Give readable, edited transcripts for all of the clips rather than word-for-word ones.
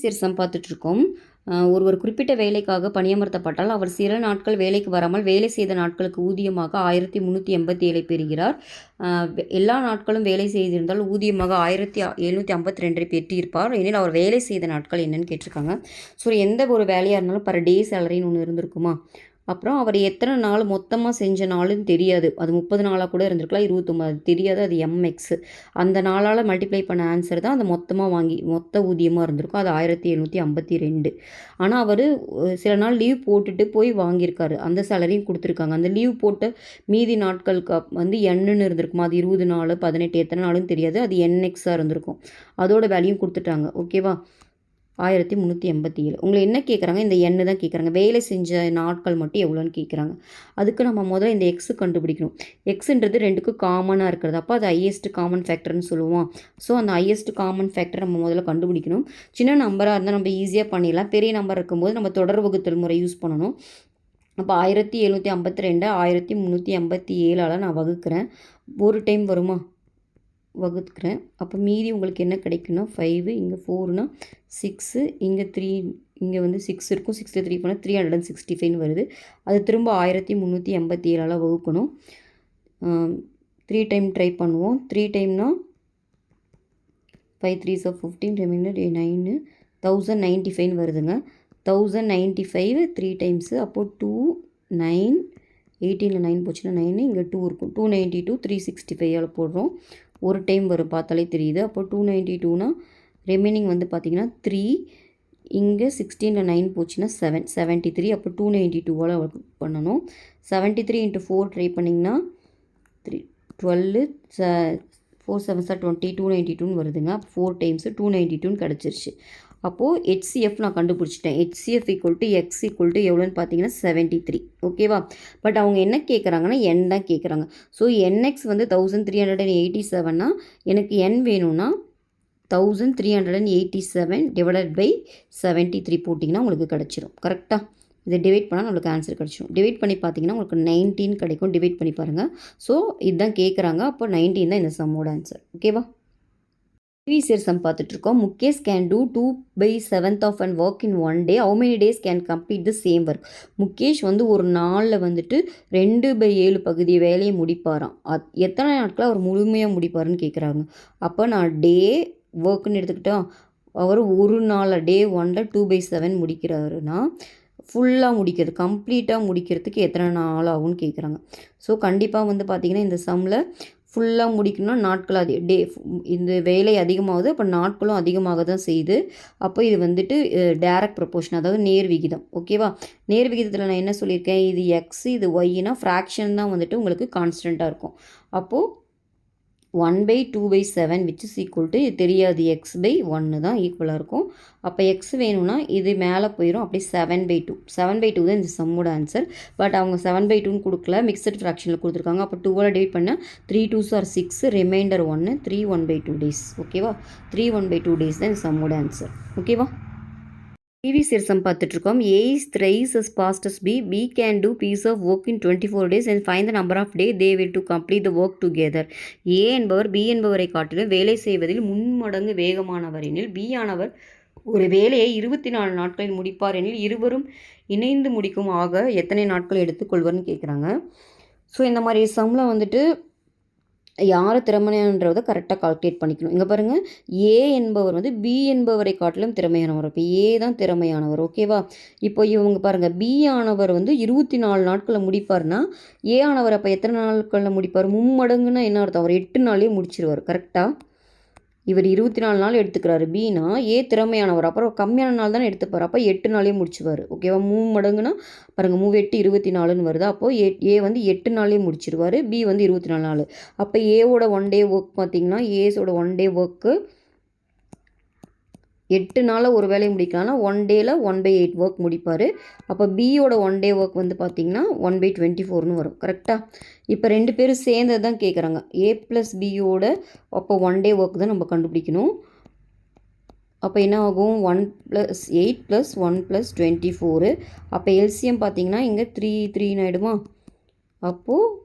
சிரசம் பார்த்துட்ருக்கோம். ஒருவர் குறிப்பிட்ட வேலைக்காக பணியமர்த்தப்பட்டால் அவர் சில நாட்கள் வேலைக்கு வராமல் வேலை செய்த நாட்களுக்கு ஊதியமாக 1387 பெறுகிறார். எல்லா நாட்களும் வேலை செய்திருந்தால் ஊதியமாக 1752 பெற்றிருப்பார். எனில் அவர் வேலை செய்த நாட்கள் என்னன்னு கேட்டிருக்காங்க. ஸோ எந்த ஒரு வேலையாக இருந்தாலும் பர் டே சேலரின்னு ஒன்று இருந்திருக்குமா? அப்புறம் அவர் எத்தனை நாள் மொத்தமாக செஞ்ச நாளுன்னு தெரியாது. அது 30 நாளாக கூட இருந்திருக்கலாம், 29 தெரியாது. அது எம்எக்ஸ் அந்த நாளால் மல்டிப்ளை பண்ண ஆன்சர் தான் அந்த மொத்த ஊதியமாக இருந்திருக்கும். அது 1752. ஆனால் அவர் சில நாள் லீவ் போட்டுட்டு போய் வாங்கியிருக்காரு. அந்த சேலரியும் கொடுத்துருக்காங்க. அந்த லீவ் போட்ட மீதி நாட்களுக்கு வந்து எண்ணுன்னு இருந்திருக்குமா? அது 20 நாள் 18 எத்தனை நாளுன்னு தெரியாது. அது என்எக்ஸாக இருந்திருக்கும். அதோட வேலையும் கொடுத்துட்டாங்க. ஓகேவா? 1387. உங்களை என்ன கேட்குறாங்க? இந்த எண்ணு தான் கேட்குறாங்க. வேலை செஞ்ச நாட்கள் மட்டும் எவ்வளோன்னு கேட்குறாங்க. அதுக்கு நம்ம முதல்ல இந்த எக்ஸு கண்டுபிடிக்கணும். எக்ஸுன்றது ரெண்டுக்கும் காமனாக இருக்கிறது. அப்போ அது ஹையஸ்ட் காமன் ஃபேக்டர்னு சொல்லுவோம். ஸோ அந்த ஹையஸ்ட் காமன் ஃபேக்டர் நம்ம முதல்ல கண்டுபிடிக்கணும். சின்ன நம்பராக இருந்தால் நம்ம ஈஸியாக பண்ணிடலாம். பெரிய நம்பர் இருக்கும்போது நம்ம தொடர் வகுத்தல் முறை யூஸ் பண்ணணும். அப்போ 1752 1387 நான் வகுக்கிறேன். ஒரு டைம் வருமா? வகுத்துக்கிறேன். அப்போ மீதி உங்களுக்கு என்ன கிடைக்குன்னா 5, இங்கே 4னா 6, இங்கே 3, இங்கே வந்து 6 இருக்கும். 63 போனால் 365 வருது. அது திரும்ப 1387 வகுக்கணும். 3 டைம் ட்ரை பண்ணுவோம். 3 டைம்னா 5 3 15 ரிமைண்டர் 9 1095 வருதுங்க. 1095 3 டைம்ஸு. அப்போது 2 9 18ல் 9 போச்சுன்னா 9, இங்கே 2 இருக்கும். 292 365 போடுறோம். ஒரு டைம் வரும், பார்த்தாலே தெரியுது. அப்போ 292னா ரிமைனிங் வந்து பார்த்திங்கன்னா 3, இங்கே 16ல் 9 போச்சுன்னா 7 73. அப்போ 292 பண்ணணும். 73 × 4 ட்ரை பண்ணிங்கன்னா 12 4 7 20 292 வருதுங்க. 4 டைம்ஸு 292 கிடச்சிருச்சு. அப்போது ஹெச்சிஎஃப் நான் கண்டுபிடிச்சிட்டேன். ஹெச்சிஎஃப் எக்ஸ் எவ்வளோன்னு பார்த்தீங்கன்னா 73. ஓகேவா? பட் அவங்க என்ன கேட்குறாங்கன்னா என் தான் கேட்குறாங்க. ஸோ என்எக்ஸ் வந்து 1387னா எனக்கு என் வேணும்னா 1387 டிவைடட் பை 73 போட்டிங்கன்னா உங்களுக்கு கிடச்சிரும். கரெக்டாக? இதை டிவைட் பண்ணால் நம்மளுக்கு ஆன்சர் கிடச்சிடும். டிவைட் பண்ணி பார்த்தீங்கன்னா உங்களுக்கு 19 கிடைக்கும். டிவைட் பண்ணி பாருங்கள். ஸோ இதுதான் கேட்குறாங்க. அப்போ 19 தான் இந்த சம்மோட ஆன்சர். ஓகேவா? ப்ரீவியஸ் சம் பார்த்துட்ருக்கோம். Mukesh can do 2/7 of and work in 1 day. How many days can complete the same work? Mukesh வந்து ஒரு நாளில் வந்துட்டு 2/7 பகுதி வேலையை முடிப்பாராம். எத்தனை நாட்கள் அவர் முழுமையாக முடிப்பாருன்னு கேட்குறாங்க. அப்போ நான் டே ஒர்க்குன்னு எடுத்துக்கிட்டோம். அவர் ஒரு நாளில் டே 1ல் 2/7 முடிக்கிறாருன்னா ஃபுல்லாக முடிக்கிறது, கம்ப்ளீட்டாக முடிக்கிறதுக்கு எத்தனை நாள் ஆகும்னு கேட்குறாங்க. ஸோ கண்டிப்பாக வந்து பார்த்திங்கன்னா இந்த சம்மில் ஃபுல்லாக முடிக்கணும்னா நாட்கள் இந்த வேலை அதிகமாகுது. அப்போ நாட்களும் அதிகமாக தான் செய்யுது. அப்போ இது வந்துட்டு டைரக்ட் ப்ரொபோர்ஷன், அதாவது நேர் விகிதம். ஓகேவா? நேர் விகிதத்தில் நான் என்ன சொல்லியிருக்கேன்? இது எக்ஸ், இது ஒய்னா ஃப்ராக்ஷன் தான் வந்துட்டு உங்களுக்கு கான்ஸ்டண்ட்டாக இருக்கும். அப்போது 1/2/7 விச் இஸ் ஈக்குவல் டு, இது தெரியாது, x/1 தான் ஈக்குவலாக இருக்கும். அப்போ எக்ஸ் வேணும்னா இது மேலே போயிடும். அப்படியே 7/2. 7/2 தான் இந்த சம்மோட ஆன்சர். பட் அவங்க 7/2ன்னு கொடுக்கல, மிக்சட் ஃப்ராக்ஷனில் கொடுத்துருக்காங்க. அப்போ 2ஆல் டிவைட் பண்ணால் 3 2s are 6, ரிமைண்டர் 1, 3 1/2 days. ஓகேவா? 3 1/2 days தான் இந்த சம்மோட ஆன்சர். ஓகேவா? ப்ரீவியஸ் சம் பார்த்துட்ருக்கோம். A is thrice as fast as B. B can do piece of work in 24 days and find the number of days they will to complete the work together. A என்பவர் B என்பவரை காட்டிலும் வேலை செய்வதில் முன்மடங்கு வேகமானவர் எனில் B ஆனவர் ஒரு வேலையை 24 நாட்களில் முடிப்பார் எனில் இருவரும் இணைந்து முடிக்கும் ஆக எத்தனை நாட்கள் எடுத்துக்கொள்வார்னு கேட்குறாங்க. ஸோ இந்த மாதிரி சம்மில் வந்துட்டு யார் திறமையானன்றதை கரெக்டாக கால்குலேட் பண்ணிக்கணும். இங்கே பாருங்கள், ஏ என்பவர் வந்து பி என்பவரை காட்டிலும் திறமையானவர். இப்போ ஏ தான் திறமையானவர். ஓகேவா? இப்போ இவங்க பாருங்கள், பி ஆனவர் வந்து 24 நாட்களில் முடிப்பார்னா ஏ ஆனவர் அப்போ எத்தனை நாட்களில் முடிப்பார்? மும்மடங்குன்னா என்ன அர்த்தம்? அவர் 8 நாள்லேயே முடிச்சிருவார். கரெக்டாக? இவர் 24 நாள் எடுத்துக்கிறாரு. பின்னா ஏ திறமையானவர், அப்புறம் கம்மியான நாள் தானே எடுத்துப்பார். அப்போ 8 நாளே முடிச்சுவார். ஓகேவா? 3 மடங்குனா பாருங்கள், 3 8 24ன்னு வருது. அப்போது ஏ வந்து 8 நாளே முடிச்சிருவார். பி வந்து 24 நாள். அப்போ ஏவோட 1 day ஒர்க் பார்த்திங்கன்னா ஏஸோட 1 day ஒர்க்கு 8 நாளில் ஒரு வேலையை முடிக்கலாம்னா 1 dayல 1/8 ஒர்க் முடிப்பார். அப்போ பியோட 1 day ஒர்க் வந்து பார்த்திங்கன்னா 1/24ன்னு வரும். கரெக்டாக? இப்போ 2 பேரும் சேர்ந்தது தான் கேட்குறாங்க. ஏ ப்ளஸ் பியோட அப்போ 1 day ஒர்க் தான் நம்ம கண்டுபிடிக்கணும். அப்போ என்ன ஆகும்? 1 + 8 + 1 + 24. அப்போ எல்சிஎம் பார்த்திங்கன்னா இங்கே 3 3 ஆகிடுமா? அப்போது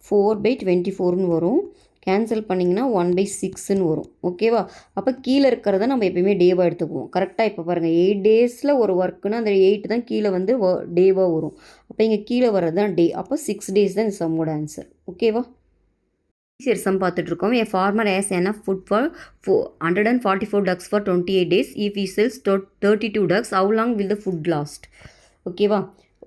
4/24ன்னு வரும். கேன்சல் பண்ணிங்கன்னா 1/6ன்னு வரும். ஓகேவா? அப்போ கீழே இருக்கிறத நம்ம எப்பயுமே டேவாக எடுத்துக்குவோம். கரெக்டாக இப்போ பாருங்கள் 8 டேஸில் ஒரு ஒர்க்குன்னா அந்த 8 தான் கீழே வந்து டேவாக வரும். அப்போ இங்கே கீழே வர்றது தான் டே. அப்போ 6 டேஸ் தான் இந்த சம்மோட ஆன்சர். ஓகேவா? சரி சம் பார்த்துட்ருக்கோம். A farmer has enough food for 144 ducks for 28 days. If he sells 32 ducks, how long will the food last? ஓகேவா?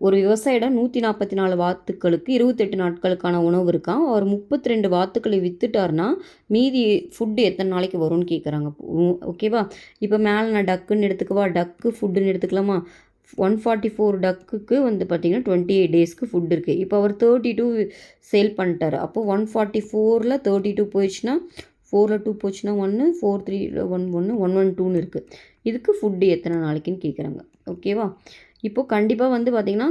ஒரு விவசாயிடம் 144 வாத்துக்களுக்கு 28 நாட்களுக்கான உணவு இருக்கான். அவர் 32 வாத்துக்களை விற்றுட்டார்னா மீதி ஃபுட்டு எத்தனை நாளைக்கு வரும்னு கேட்குறாங்க. ஓகேவா? இப்போ மேலே நான் டக்குன்னு எடுத்துக்கவா, டக்கு ஃபுட்டுன்னு எடுத்துக்கலாமா? 144 டக்குக்கு வந்து பார்த்திங்கன்னா 28 டேஸ்க்கு ஃபுட் இருக்குது. இப்போ அவர் 32 சேல் பண்ணிட்டார். அப்போ 144ல் 32 போயிடுச்சுன்னா 4ல் 2 போச்சுன்னா 1, 4 3 1 1 112ன்னு இருக்குது. இதுக்கு ஃபுட்டு எத்தனை நாளைக்குன்னு கேட்குறாங்க. ஓகேவா? இப்போது கண்டிப்பாக வந்து பார்த்திங்கன்னா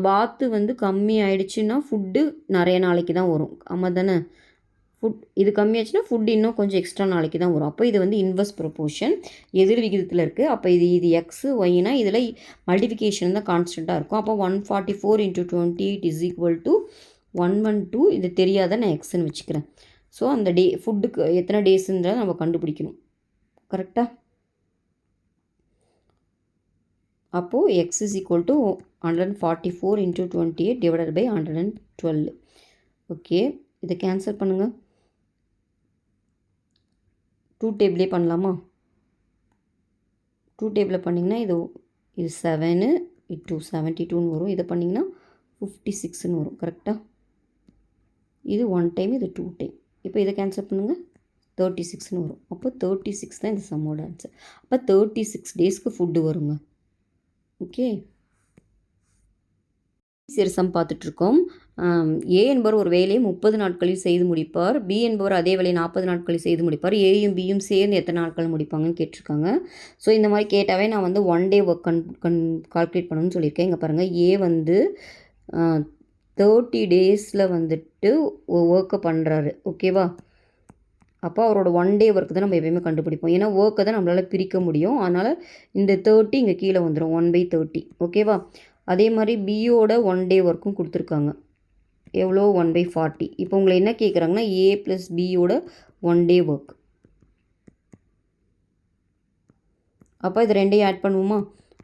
வாத்து வந்து கம்மி ஆயிடுச்சுன்னா ஃபுட்டு நிறைய நாளைக்கு தான் வரும். ஆமாம் தானே? இது கம்மியாச்சுன்னா ஃபுட் இன்னும் கொஞ்சம் எக்ஸ்ட்ரா நாளைக்கு தான் வரும். அப்போ இது வந்து இன்வெர்ஸ் ப்ரொபோர்ஷன் எதிர் விகிதத்தில் இருக்குது. அப்போ இது எக்ஸு ஒய்னா இதில் மல்டிஃபிகேஷன் தான் கான்ஸ்டண்ட்டாக இருக்கும். அப்போ 144 × 28 = 112. இது தெரியாத நான் எக்ஸ்ன்னு வச்சுக்கிறேன். ஸோ அந்த ஃபுட்டுக்கு எத்தனை டேஸுன்றதை நம்ம கண்டுபிடிக்கணும். கரெக்டாக? அப்போது x = 144 × 28 / 112. ஓகே, இதை கேன்சல் பண்ணுங்கள். 2 டேபிளே பண்ணலாமா? 2 டேபிளில் பண்ணிங்கன்னா இது 7 × 72ன்னு வரும். இதை பண்ணிங்கன்னா 56ன்னு வரும். கரெக்டாக? இது 1 டைம், இது 2 டைம். இப்போ இதை கேன்சல் பண்ணுங்கள். 36ன்னு வரும். அப்போ 36 தான் இந்த சம்மோட ஆன்சர். அப்போ 36 டேஸ்க்கு ஃபுட்டு வருங்க. ஓகே, சரி சம் பார்த்துட்ருக்கோம். ஏ என்பவர் ஒரு வேலையை 30 நாட்களில் செய்து முடிப்பார். பி என்பவர் அதே வேலையை 40 நாட்களில் செய்து முடிப்பார். ஏயும் பியும் சேர்ந்து எத்தனை நாட்கள் முடிப்பாங்கன்னு கேட்டிருக்காங்க. ஸோ இந்த மாதிரி கேட்டாவே நான் வந்து 1 டே ஒர்க் கால்குலேட் பண்ணணும்னு சொல்லியிருக்கேன். இங்கே பாருங்கள், ஏ வந்து 30 டேஸில் வந்துட்டு ஒர்க்கை பண்ணுறாரு. ஓகேவா? அப்போ அவரோட 1 டே ஒர்க் தான் நம்ம எப்பயுமே கண்டுபிடிப்போம். ஏன்னா ஒர்க்கை தான் நம்மளால் பிரிக்க முடியும். அதனால் இந்த 30 இங்கே கீழே வந்துடும், 1/30. ஓகேவா? அதே மாதிரி பியோட 1 டே ஒர்க்கும் கொடுத்துருக்காங்க. எவ்வளோ? 1/40. இப்போ உங்களை என்ன கேட்குறாங்கன்னா ஏ + பியோட 1 டே ஒர்க். அப்போ இது ரெண்டையும் ஆட் பண்ணுவோமா?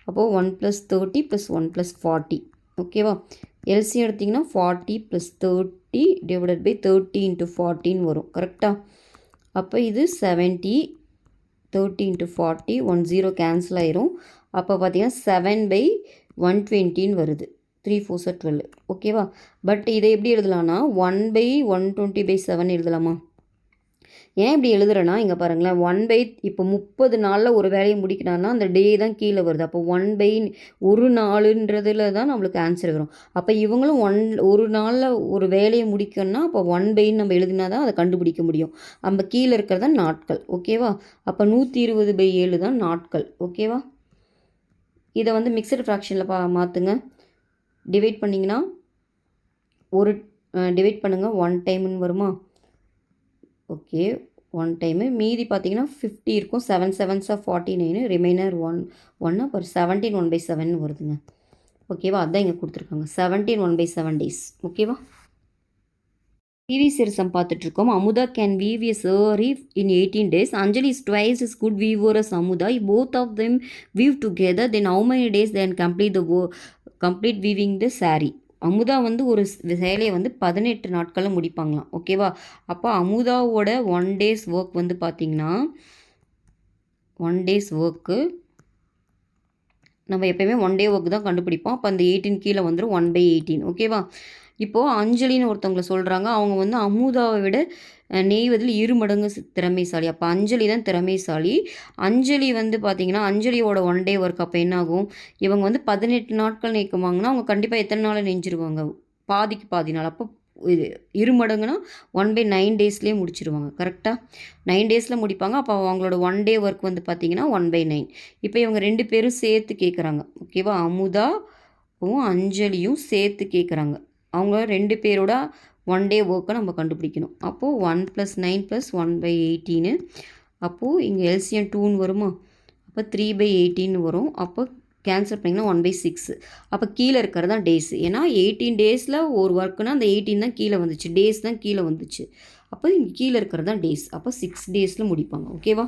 அப்போது 1 + 30 + 1 + 40. ஓகேவா? எல்சியம் எடுத்திங்கன்னா 40 + 30 / 30 × 40ன்னு வரும். கரெக்டாக? அப்போ இது 70. 30 × 40 10 கேன்சல் ஆயிரும். அப்போ பார்த்தீங்கன்னா 7/120ன்னு வருது. 3 4 12. ஓகேவா? பட் இதை எப்படி எழுதலாம்னா 1/120/7 எழுதலாமா? ஏன் இப்படி எழுதுறேன்னா இங்கே பாருங்களேன், இப்போ 30 நாளில் ஒரு வேலையை முடிக்கிறான்னா அந்த டே தான் கீழே வருது. அப்போ 1/1 நாளுன்றதுல தான் நம்மளுக்கு ஆன்சர் வரும். அப்போ இவங்களும் ஒரு நாளில் ஒரு வேலையை முடிக்கணும்னா அப்போ 1/ன்னு நம்ம எழுதினா தான் அதை கண்டுபிடிக்க முடியும். நம்ம கீழே இருக்கிறது தான் நாட்கள். ஓகேவா? அப்போ 120/7 தான் நாட்கள். ஓகேவா? இதை வந்து மிக்சடு ஃப்ராக்ஷனில் மாற்றுங்க. டிவைட் பண்ணிங்கன்னா டிவைட் பண்ணுங்கள் 1 டைம்னு வருமா? Okay, 1 time. மீதி பார்த்தீங்கன்னா 50 இருக்கும். 7 7s 49, ரிமைனர் 1 அப்புறம் 17 1/7 வருதுங்க. ஓகேவா? அதான் இங்கே கொடுத்துருக்காங்க 17 1/7 டேஸ். ஓகேவா? பிவி சம் பார்த்துட்ருக்கோம். Amudha can weave a saree in 18 days. Anjali is twice as good weaver as Amuda. If both of them weave together, then how many days they can complete weaving the saree? Amudha வந்து ஒரு வேலையை வந்து 18 நாட்களில் முடிப்பாங்களாம். ஓகேவா? அப்போ அமுதாவோட 1 days work வந்து பார்த்திங்கன்னா 1 days work நம்ம எப்போயுமே 1 டே ஒர்க் தான் கண்டுபிடிப்போம். அப்போ அந்த 18 கீழே வந்துடும் 1/18. ஓகேவா? இப்போது அஞ்சலின்னு ஒருத்தவங்களை சொல்கிறாங்க. அவங்க வந்து அமுதாவை விட நெய்வதில் 2 மடங்கு திறமைசாலி. அப்போ அஞ்சலி தான் திறமைசாலி. அஞ்சலி வந்து பார்த்திங்கன்னா அஞ்சலியோட 1 டே ஒர்க் அப்போ என்ன ஆகும்? இவங்க வந்து 18 நாட்கள் நெய்க்குவாங்கன்னா அவங்க கண்டிப்பாக எத்தனை நாள் நெஞ்சிருவாங்க? பாதிக்கு பாதி நாள். அப்போ 2 மடங்குனா 1/9 டேஸ்லேயே முடிச்சிருவாங்க. கரெக்டாக? 9 டேஸில் முடிப்பாங்க. அப்போ அவங்களோட 1 டே ஒர்க் வந்து பார்த்திங்கன்னா 1/9. இப்போ இவங்க 2 பேரும் சேர்த்து கேட்குறாங்க. ஓகேவா? அமுதாவும் அஞ்சலியும் சேர்த்து கேட்குறாங்க. அவங்க 2 பேரோட 1 டே ஒர்க்கை நம்ம கண்டுபிடிக்கணும். அப்போது 1 + 9 + 1/18. அப்போது இங்கே எல்சியம் 2ன்னு வருமா? அப்போ 3/18 வரும். அப்போ கேன்சல் பண்ணிங்கன்னா 1/6. அப்போ கீழே இருக்கிறது தான் டேஸ். ஏன்னா 18 டேஸில் ஒரு ஒர்க்குனா அந்த 18 தான் கீழே வந்துச்சு, டேஸ் தான் கீழே வந்துச்சு. அப்போ கீழே இருக்கிறது தான் டேஸ். அப்போ 6 டேஸில் முடிப்பாங்க. ஓகேவா?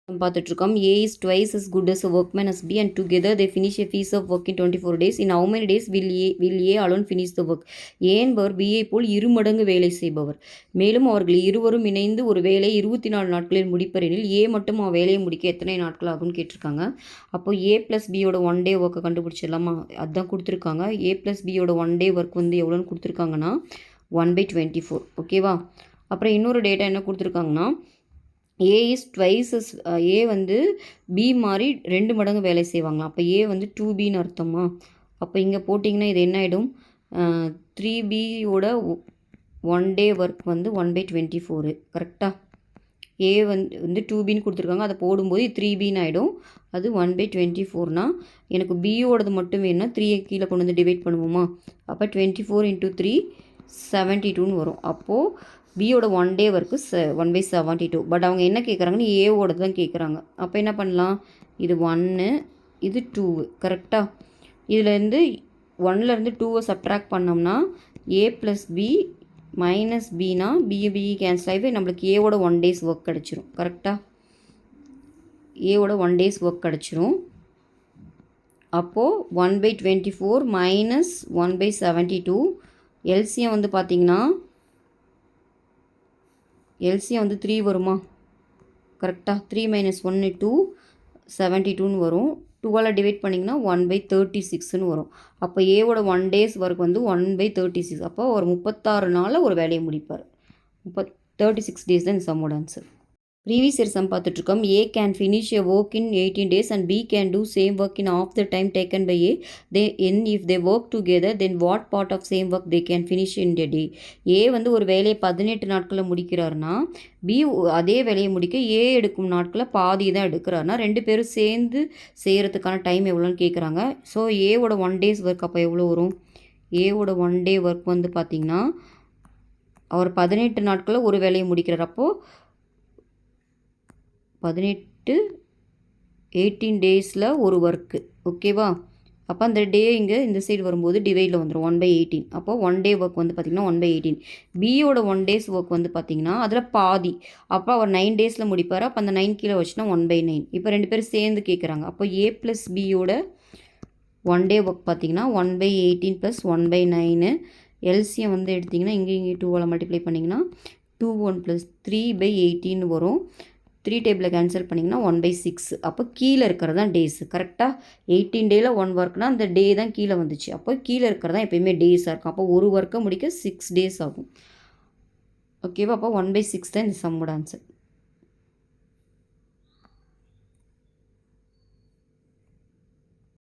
பார்த்துட்ருக்கோம். A is twice as good as a workman as B and together they finish a piece of work in 24 days. In how many days will A alone finish the work? A என்பவர் Bயை போல் இருமடங்கு வேலை செய்பவர். மேலும் அவர்கள் இருவரும் இணைந்து ஒரு வேலையை 24 நாட்களில் முடிப்பர் எனில் A மட்டும் வேலையை முடிக்க எத்தனை நாட்கள் ஆகும்னு கேட்டிருக்காங்க. அப்போ A + Bயோட 1 day ஒர்க்கை கண்டுபிடிச்சிடலாமா? அதுதான் கொடுத்துருக்காங்க. A + Bயோட 1 day ஒர்க் வந்து எவ்வளோன்னு கொடுத்துருக்காங்கன்னா 1/24. ஓகேவா? அப்புறம் இன்னொரு டேட்டா என்ன கொடுத்துருக்காங்கன்னா A is twice as A வந்து B மாதிரி 2 மடங்கு வேலை செய்வாங்களாம். அப்போ A வந்து 2Bன்னு அர்த்தமா? அப்போ இங்கே போட்டிங்கன்னா இது என்ன ஆகிடும்? 3Bயோட 1 day ஒர்க் வந்து 1/24. கரெக்டாக? A வந்து 2Bன்னு கொடுத்துருக்காங்க. அதை போடும்போது 3Bன்னு ஆகிடும். அது 1/24னா எனக்கு Bயோடது மட்டும் வேணும்னா 3 கீழே கொண்டு வந்து டிவைட் பண்ணுவோமா? அப்போ 24 × 3 72ன்னு வரும். அப்போது பியோட 1 day ஒர்க்கு 1/72. பட் அவங்க என்ன கேட்குறாங்கன்னு ஏவோடது தான் கேட்குறாங்க. அப்போ என்ன பண்ணலாம்? இது 1 இது 2. கரெக்டாக? இதுலேருந்து 1லேருந்து 2வை சப்ட்ராக்ட் பண்ணோம்னா A + B - Bனா B கேன்சல் ஆகி நம்மளுக்கு ஏவோட 1 days ஒர்க் கிடச்சிரும். கரெக்டாக? ஏவோட 1 days ஒர்க் கிடச்சிரும். அப்போது 1/24 - 1/72 எல்சிஎம் வந்து பார்த்திங்கன்னா எல்சிஎம் வந்து 3 வருமா? கரெக்டாக? 3 - 1 2 72ன்னு வரும். 2ஆல் டிவைட் பண்ணிங்கன்னா 1/36ன்னு வரும். அப்போ ஏவோட 1 days ஒர்க் வந்து 1/36. அப்போ ஒரு 36 நாளில் ஒரு வேலையை முடிப்பார். 36 days தான் இந்த சம்மோட ஆன்சர். ப்ரீவியஸ் இயர் சம் பார்த்துட்ருக்கோம். A can finish a work in 18 days and B can do same work in half the time taken by A. If they work together, then what part of same work they can finish in a day? A வந்து ஒரு வேலையை 18 நாட்களில் முடிக்கிறாருன்னா B அதே வேலையை முடிக்க A எடுக்கும் நாட்களில் பாதி தான் எடுக்கிறாருன்னா 2 பேரும் சேர்ந்து செய்கிறதுக்கான டைம் எவ்வளோன்னு கேட்குறாங்க. ஸோ ஏவோட 1 days ஒர்க் அப்போ எவ்வளோ வரும்? ஏவோட 1 day ஒர்க் வந்து பார்த்திங்கன்னா அவர் 18 நாட்களில் ஒரு வேலையை முடிக்கிறார். அப்போது 18 டேஸில் ஒரு ஒர்க்கு. ஓகேவா? அப்போ அந்த டே இங்கே இந்த சைடு வரும்போது டிவைடில் வந்துடும் 1/18. அப்போ 1 day ஒர்க் வந்து பார்த்திங்கன்னா 1/18. பியோட 1 days ஒர்க் வந்து பார்த்திங்கன்னா அதில் பாதி. அப்போ அவர் 9 டேஸில் முடிப்பார். அப்போ அந்த 9 கீழே வச்சுன்னா 1/9. இப்போ 2 பேரும் சேர்ந்து கேட்குறாங்க. அப்போ A + Bயோட 1 day ஒர்க் பார்த்திங்கன்னா 1/18 + 1/9. எல்சிஎம் வந்து எடுத்திங்கன்னா இங்கே 2ஆல் மல்டிப்ளை பண்ணிங்கன்னா 2 1 + 3/18 வரும். 3 டேபிளில் கேன்சல் பண்ணிங்கன்னா 1/6. அப்போ கீழே இருக்கிறது தான் டேஸு. கரெக்டாக? 18 டேயில் 1 ஒர்க்னால் அந்த டே தான் கீழே வந்துச்சு. அப்போ கீழே இருக்கிறது தான் எப்போயுமே டேஸாக இருக்கும். அப்போ ஒரு ஒர்க்கை முடிக்க 6 days ஆகும். ஓகேவா? அப்போ 1/6 தான் இந்த சம்மோட ஆன்சர்.